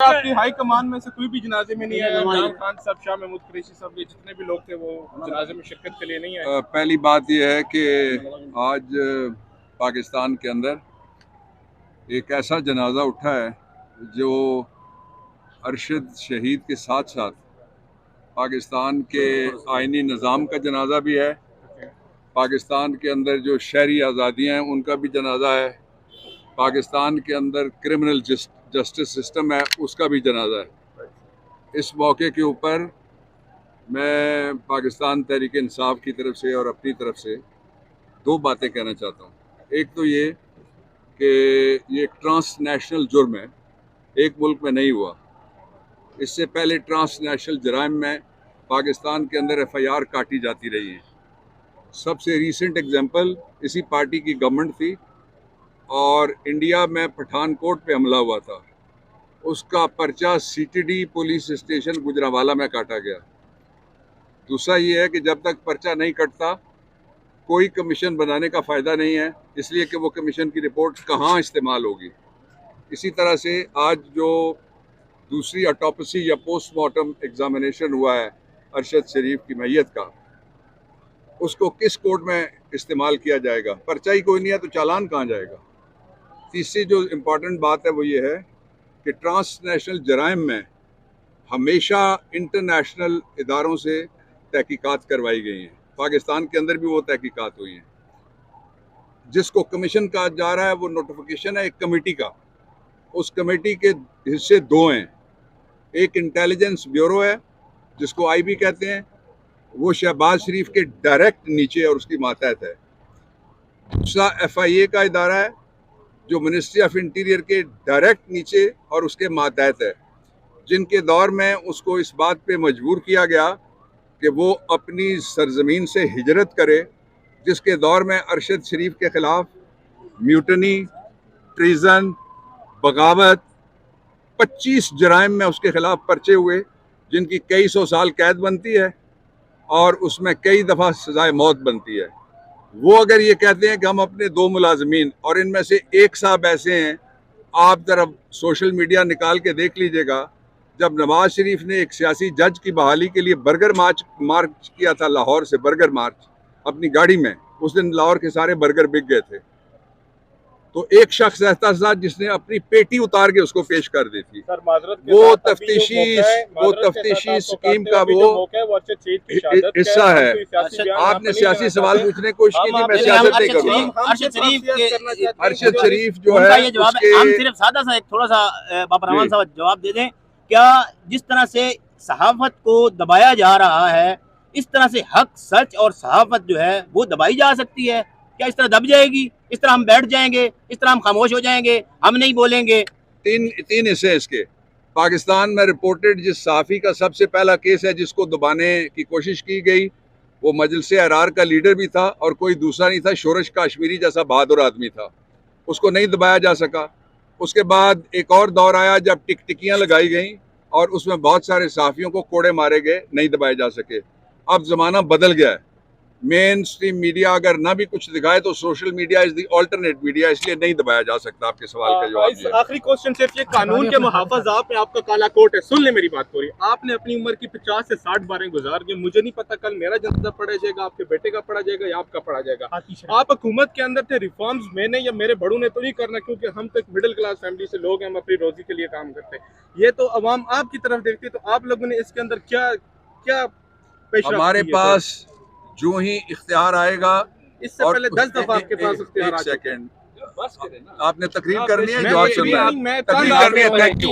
आपकी high command में से कोई भी जनाजे में नहीं आया? इमरान खान साहब, शाह महमूद कुरैशी साहब, ये जितने भी लोग थे वो जनाजे में शिरकत के लिए नहीं आए। पहली बात यह है कि आज पाकिस्तान के अंदर एक ऐसा जनाजा उठा है जो अरशद शहीद के साथ साथ पाकिस्तान के आइनी निज़ाम का जनाजा भी है, पाकिस्तान के अंदर जो शहरी आज़ादियाँ हैं उनका भी जनाजा है, पाकिस्तान के अंदर क्रिमिनल जस्टिस सिस्टम है उसका भी जनाजा है। इस मौके के ऊपर मैं पाकिस्तान तहरीक इंसाफ की तरफ से और अपनी तरफ से दो बातें कहना चाहता हूँ। एक तो ये कि ये एक ट्रांसनेशनल जुर्म है, एक मुल्क में नहीं हुआ। इससे पहले ट्रांसनेशनल जराइम में पाकिस्तान के अंदर FIR काटी जाती रही है। सबसे रीसेंट एग्जांपल इसी पार्टी की गवर्नमेंट थी और इंडिया में पठानकोट पे हमला हुआ था, उसका पर्चा CTD पुलिस स्टेशन गुजरांवाला में काटा गया। दूसरा ये है कि जब तक पर्चा नहीं कटता कोई कमीशन बनाने का फ़ायदा नहीं है, इसलिए कि वो कमीशन की रिपोर्ट कहाँ इस्तेमाल होगी। इसी तरह से आज जो दूसरी ऑटोप्सी या पोस्टमार्टम एग्जामिनेशन हुआ है अरशद शरीफ की मैयत का, उसको किस कोर्ट में इस्तेमाल किया जाएगा? पर्चा ही कोई नहीं है तो चालान कहाँ जाएगा? तीसरी जो इम्पॉर्टेंट बात है वो ये है कि ट्रांसनेशनल जराइम में हमेशा इंटरनेशनल इदारों से तहकीकात करवाई गई हैं, पाकिस्तान के अंदर भी वो तहकीकात हुई हैं। जिसको कमीशन कहा जा रहा है वो नोटिफिकेशन है एक कमेटी का, उस कमेटी के हिस्से दो हैं। एक इंटेलिजेंस ब्यूरो है जिसको IB कहते हैं, वो शहबाज शरीफ के डायरेक्ट नीचे और उसकी मातहत है। दूसरा FIA का इदारा है जो मिनिस्ट्री ऑफ इंटीरियर के डायरेक्ट नीचे और उसके मातहत है, जिनके दौर में उसको इस बात पे मजबूर किया गया कि वो अपनी सरजमीन से हिजरत करे, जिसके दौर में अरशद शरीफ के ख़िलाफ़ म्यूटनी, ट्रीज़न, बगावत 25 जराइम में उसके ख़िलाफ़ पर्चे हुए, जिनकी कई सौ साल कैद बनती है और उसमें कई दफ़ा सज़ाए मौत बनती है। वो अगर ये कहते हैं कि हम अपने 2 मुलाजमीन, और इनमें से एक साहब ऐसे हैं, आप ज़रा सोशल मीडिया निकाल के देख लीजिएगा, जब नवाज शरीफ ने एक सियासी जज की बहाली के लिए बर्गर मार्च किया था, लाहौर से बर्गर मार्च अपनी गाड़ी में, उस दिन लाहौर के सारे बर्गर बिक गए थे। तो एक शख्स ऐसा था जिसने अपनी पेटी उतार के उसको पेश कर दी थी। वो तफ्तीशी स्कीम का वो हिस्सा है। आपने सियासी सवाल पूछने की कोशिश की थी, मैं सियासत नहीं करूँगा। अरशद शरीफ जो है हम सिर्फ सादा सा एक थोड़ा सा बाबर रहमान साहब जवाब दे दें। क्या जिस तरह से सहाफत को दबाया जा रहा है, इस तरह से हक, सच और सहाफत जो है वो दबाई जा सकती है? क्या इस तरह दब जाएगी? इस तरह हम बैठ जाएंगे? इस तरह हम खामोश हो जाएंगे, हम नहीं बोलेंगे? तीन हिस्से इसके। पाकिस्तान में रिपोर्टेड जिस सहाफ़ी का सबसे पहला केस है जिसको दबाने की कोशिश की गई, वो मजलिस अहरार का लीडर भी था और कोई दूसरा नहीं था, शोरश काश्मीरी जैसा बहादुर आदमी था, उसको नहीं दबाया जा सका। उसके बाद एक और दौर आया जब टिकटिकियाँ लगाई गईं और उसमें बहुत सारे सहाफ़ियों को कोड़े मारे गए, नहीं दबाए जा सके। अब ज़माना बदल गया है, मेन स्ट्रीम मीडिया अगर ना भी कुछ दिखाए तो social media is the alternate media, इसलिए नहीं दबाया जा सकता। आपके सवाल का जवाब आखिरी क्वेश्चन सिर्फ ये, कानून के मुहाफ़िज़ आप में आपका काला कोट है, सुन ले मेरी बात पूरी। आपने अपनी उम्र की 50 से 60 बारें गुजार दी, मुझे नहीं पता कल मेरा जनाजा पड़ा जाएगा, आपके बेटे का पड़ा जाएगा या आपका पड़ा जाएगा। आप हुकूमत के अंदर थे, रिफॉर्म्स मैंने या मेरे बड़ों ने तो नहीं करना, क्योंकि हम तो मिडिल क्लास फैमिली से लोग हैं, हम अपनी रोजी के लिए काम करते हैं। ये तो अवाम आपकी तरफ देखती है, तो आप लोगों ने इसके अंदर क्या क्या पेशरफ्त? हमारे पास जो ही इख्तियार आएगा, इससे पहले 10 दफा आपके पास इख्तियार एक सेकंड आपने तकरीर करनी है, जवाब सुनना है, तकरीर करनी है। Thank you.